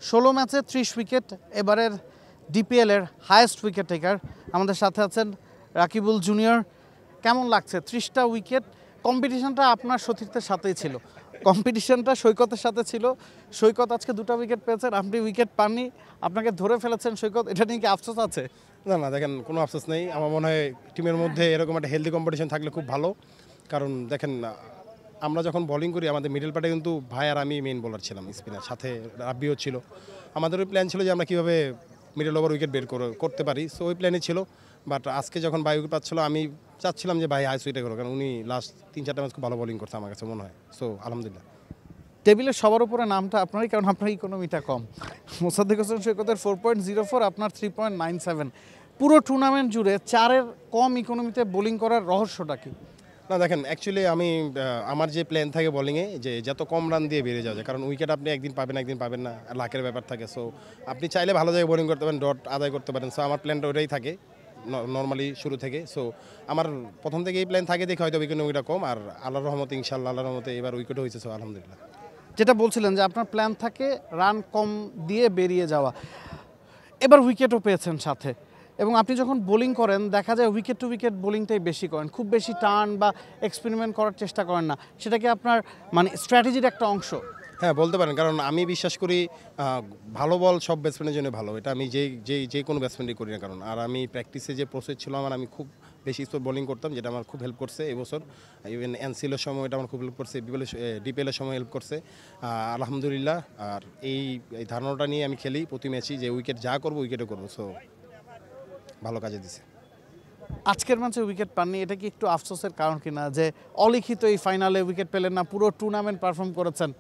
16 ম্যাচে 30 উইকেট, এবারের ডিপিএলের highest wicket টেকার আমাদের সাথে আছেন রাকিবুল জুনিয়র। কেমন লাগছে 30টা উইকেট? কম্পিটিশনটা আপনার সতীর্থের সাথেই ছিল, কম্পিটিশনটা সৈকতের সাথে ছিল। সৈকত আজকে 2টা উইকেট পেয়েছেন, আপনি উইকেট পাননি, আপনাকে ধরে ফেলেছেন সৈকত, এটা নিয়ে কি আফসোস আছে? না না, দেখেন কোনো আফসোস নেই। আমার মনে হয় টিমের মধ্যে এরকম একটা হেলদি কম্পিটিশন থাকলে খুব ভালো। কারণ দেখেন আমরা যখন বোলিং করি আমাদের মিডল পার্টে কিন্তু ভাই আর আমি মেইন বোলার ছিলাম, স্পিনার সাথে রাব্বিও ছিল। আমাদের ওই প্ল্যান ছিল যে আমরা কীভাবে মিডল ওভার উইকেট বের করতে পারি, সো ওই প্ল্যানই ছিল। বাট আজকে যখন ভাই উইকেট পাচ্ছিল আমি চাচ্ছিলাম যে ভাই হাইস উইকেট করো, কারণ উনি লাস্ট 3-4টা ম্যাচ খুব ভালো বোলিং করছে আমার কাছে মনে হয়। সো আলহামদুলিল্লাহ। টেবিলের সবার উপরে নামটা আপনারই, কারণ আপনার ইকোনমিটা কম। মোসাদ্দেক হোসেন সৈকতের 4.04, আপনার 3.97। পুরো টুর্নামেন্ট জুড়ে 4-এর কম ইকোনমিতে বোলিং করার রহস্যটা কি? না দেখেন, অ্যাকচুয়ালি আমি আমার যে প্ল্যান থাকে বোলিংয়ে যে যত কম রান দিয়ে বেরিয়ে যাওয়া যায়, কারণ উইকেট আপনি একদিন পাবেন না, লাখের ব্যাপার থাকে। সো আপনি চাইলে ভালো জায়গায় বোলিং করতে পারেন, ডট আদায় করতে পারেন। সো আমার প্ল্যানটা ওটাই থাকে নর্মালি শুরু থেকে। সো আমার প্রথম থেকে এই প্ল্যান থাকে, দেখে হয়তো ইকোনমিটা কম, আর আল্লাহর রহমতে ইনশাআল্লাহ আল্লাহর রহমতে এবার উইকেটও হয়েছে। সো আলহামদুলিল্লাহ। যেটা বলছিলেন যে আপনার প্ল্যান থাকে রান কম দিয়ে বেরিয়ে যাওয়া, এবার উইকেটও পেয়েছেন সাথে, এবং আপনি যখন বোলিং করেন দেখা যায় উইকেট টু উইকেট বোলিংটাই বেশি করেন, খুব বেশি টার্ন বা এক্সপেরিমেন্ট করার চেষ্টা করেন না। সেটা কি আপনার মানে স্ট্র্যাটেজির একটা অংশ? হ্যাঁ, বলতে পারেন, কারণ আমি বিশ্বাস করি ভালো বল সব ব্যাটসম্যানের জন্য ভালো। এটা আমি যে কোনো ব্যাটসম্যানই করি না, কারণ আর আমি প্র্যাকটিসে যে প্রসেস ছিল আমার, আমি খুব বেশি স্কোর বোলিং করতাম, যেটা আমার খুব হেল্প করছে এবছর। ইভেন এনসিএলের সময় এটা আমার খুব হেল্প করছে, ডিপিএলের সময় হেল্প করছে আলহামদুলিল্লাহ। আর এই ধারণাটা নিয়ে আমি খেলি প্রতি ম্যাচই, যে উইকেট যা করবো উইকেটও করবো। সো ভালো কাজে দিছে। আজকের ম্যাচে উইকেট পাননি, এটা কি একটু আফসোসের কারণ কিনা যে অলিখিত এই ফাইনালে উইকেট পেলেন না, পুরো টুর্নামেন্ট পারফর্ম করেছেন?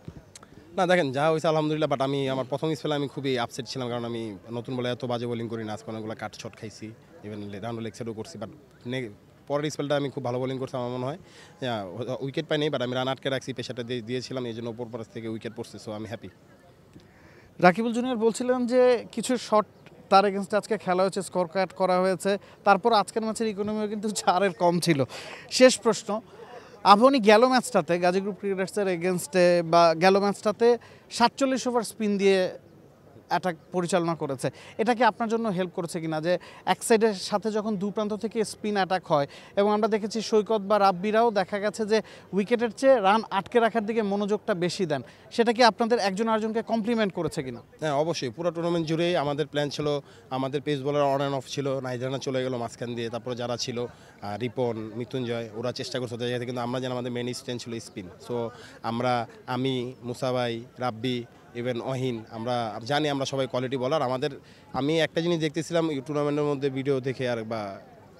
না দেখেন, যা হয়েছে আলহামদুলিল্লাহ। বাট আমি আমার প্রথম স্পেলে আমি খুবই আপসেট ছিলাম, কারণ আমি নতুন বলে এত বাজে বোলিং করি না। আজকে অনেকগুলো কাট শট খাইছি, ইভেন রাউন্ড লেগ সাইডও করছি। বাট পরের স্পেলটা আমি খুব ভালো বোলিং করছি আমার মনে হয়। উইকেট পাইনি, বাট আমি রান আটকে রাখছি, পেশাটা দিয়েছিলাম, এই জন্য ওপর পাশ থেকে উইকেট পড়ছে। সো আমি হ্যাপি। রাকিবুল জুনিয়র বলছিলেন যে কিছু শট তার এগেনস্টে আজকে খেলা হয়েছে, স্কোর কাট করা হয়েছে, তারপর আজকের ম্যাচের ইকোনমিও কিন্তু 4-এর কম ছিল। শেষ প্রশ্ন, আপনি গেল ম্যাচটাতে গাজী গ্রুপ ক্রিকেটার্সের এগেনস্টে বা গেল ম্যাচটাতে 47 ওভার স্পিন দিয়ে অ্যাটাক পরিচালনা করেছে, এটা কি আপনার জন্য হেল্প করেছে কিনা? যে এক সাইডের সাথে যখন দু প্রান্ত থেকে স্পিন অ্যাটাক হয়, এবং আমরা দেখেছি সৈকত বা রাব্বিরাও দেখা গেছে যে উইকেটের চেয়ে রান আটকে রাখার দিকে মনোযোগটা বেশি দেন, সেটা কি আপনাদের একজন আরেকজনকে কমপ্লিমেন্ট করেছে কিনা? হ্যাঁ, অবশ্যই। পুরো টুর্নামেন্ট জুড়েই আমাদের প্ল্যান ছিল, আমাদের pace bowler on and of ছিল। নাইজানা চলে গেল মাঝখান দিয়ে, তারপরে যারা ছিল রিপন, মৃত্যুঞ্জয়, ওরা চেষ্টা করছে ওদের জায়গাতে, কিন্তু আমরা যেন আমাদের মেন স্ট্রেন্থ ছিল স্পিন। সো আমি মুসাভাই, রাব্বি, ইভেন অহিন, আমরা জানি আমরা সবাই কোয়ালিটি বলার। আমি একটা জিনিস দেখতেছিলাম টুর্নামেন্টের মধ্যে ভিডিও দেখে আর বা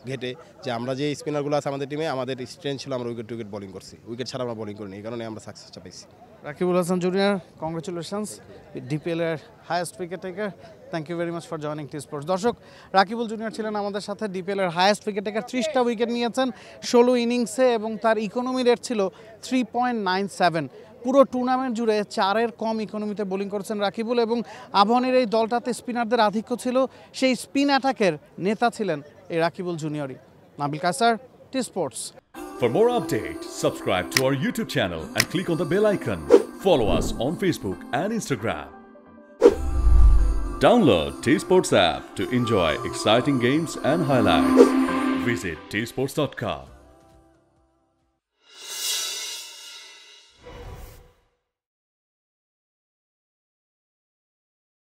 ঘেটে, যে আমরা যে স্পিনারগুলো আছে আমাদের টিমে, আমাদের স্ট্রেন্থ ছিল আমরা উইকেট টু উইকেট বোলিং করছি, উইকেট ছাড়া আমরা বোলিং করিনি, এই কারণে আমরা সাকসেসটা পাইছি। রাকিবুল হাসান জুনিয়র, কংগ্রেচুলেশনস, ডিপিএলের highest wicket taker. Thank you very much for joining T sports. দর্শক, রাকিবুল জুনিয়র ছিলেন আমাদের সাথে, ডিপিএলের হায়েস্ট উইকেট টেকার, 30টা উইকেট নিয়েছেন 16 ইনিংসে, এবং তার ইকোনমি রেট ছিল 3.97। পুরো টুর্নামেন্ট জুড়ে 4-এর কম ইকোনমিতে বোলিং করেছেন রাকিবুল, এবং আবাহনীর এই দলটাতে স্পিনারদের আধিক্য ছিল, সেই স্পিন অ্যাটাকের নেতা ছিলেন এই Rakibul জুনিয়রই। Nabil Kaiser, T Sports. For more updates, subscribe to our YouTube channel and click on the bell icon. Follow us on Facebook and Instagram. Download T Sports app to enjoy exciting games and highlights. Visit tsports.com.